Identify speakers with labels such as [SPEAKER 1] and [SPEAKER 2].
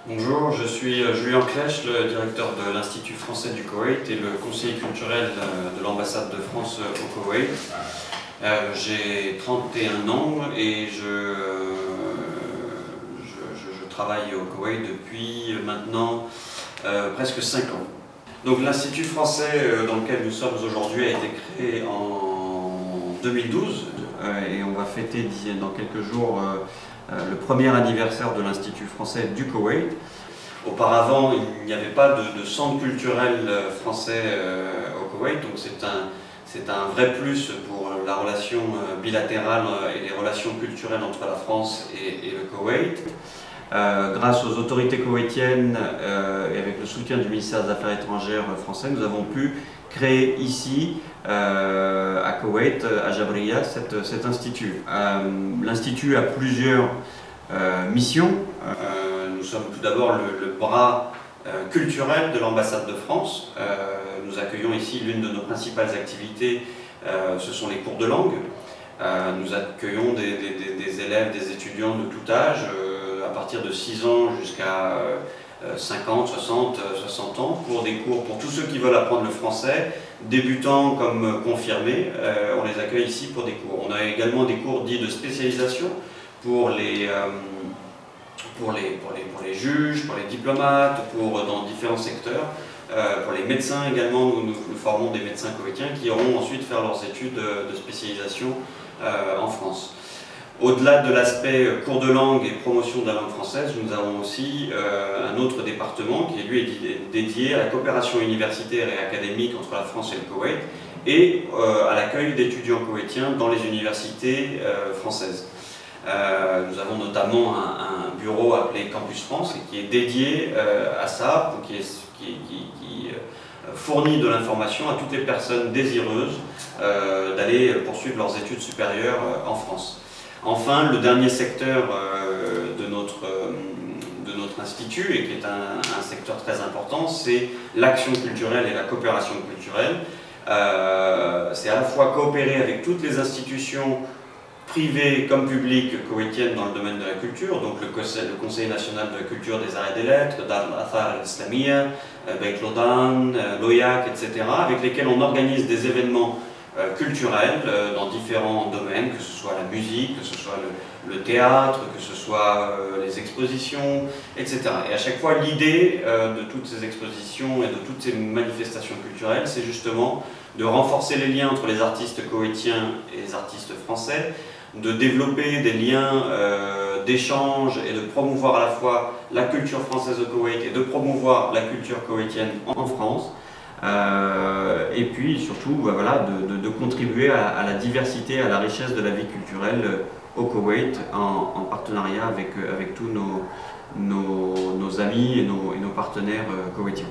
[SPEAKER 1] Bonjour, je suis Julien Clèche, le directeur de l'Institut français du Koweït et le conseiller culturel de l'ambassade de France au Koweït. J'ai 31 ans et je travaille au Koweït depuis maintenant presque 5 ans. Donc l'Institut français dans lequel nous sommes aujourd'hui a été créé en 2012 et on va fêter dans quelques jours le premier anniversaire de l'Institut français du Koweït. Auparavant, il n'y avait pas de centre culturel français au Koweït, donc c'est un vrai plus pour la relation bilatérale et les relations culturelles entre la France et le Koweït. Grâce aux autorités koweïtiennes et avec le soutien du ministère des Affaires étrangères français, nous avons pu créer ici, à Koweït, à Jabriya, cet institut. L'institut a plusieurs missions. Nous sommes tout d'abord le bras culturel de l'ambassade de France. Nous accueillons ici l'une de nos principales activités, ce sont les cours de langue. Nous accueillons des élèves, des étudiants de tout âge, à partir de 6 ans jusqu'à 50, 60 ans, pour des cours pour tous ceux qui veulent apprendre le français, débutants comme confirmés. On les accueille ici pour des cours. On a également des cours dits de spécialisation pour les juges, pour les diplomates, dans différents secteurs. Pour les médecins également, nous formons des médecins koweïtiens qui iront ensuite faire leurs études de spécialisation en France. Au-delà de l'aspect cours de langue et promotion de la langue française, nous avons aussi un autre département qui lui est dédié à la coopération universitaire et académique entre la France et le Koweït et à l'accueil d'étudiants koweïtiens dans les universités françaises. Nous avons notamment un bureau appelé Campus France qui est dédié à ça, qui fournit de l'information à toutes les personnes désireuses d'aller poursuivre leurs études supérieures en France. Enfin, le dernier secteur de notre institut, et qui est un secteur très important, c'est l'action culturelle et la coopération culturelle. C'est à la fois coopérer avec toutes les institutions privées comme publiques koweïtiennes dans le domaine de la culture, donc le Conseil national de la culture, des arts et des lettres, Dar al-Athar al-Islamiyya, Beit Lodan, l'OIAC, etc., avec lesquels on organise des événements culturels dans différents domaines, que ce soit la musique, que ce soit le théâtre, que ce soit les expositions, etc. Et à chaque fois, l'idée de toutes ces expositions et de toutes ces manifestations culturelles, c'est justement de renforcer les liens entre les artistes koweïtiens et les artistes français, de développer des liens d'échange et de promouvoir à la fois la culture française au Koweït et de promouvoir la culture koweïtienne en France. Et puis surtout voilà, de contribuer à la diversité, à la richesse de la vie culturelle au Koweït en partenariat avec tous nos amis et nos partenaires koweïtiens.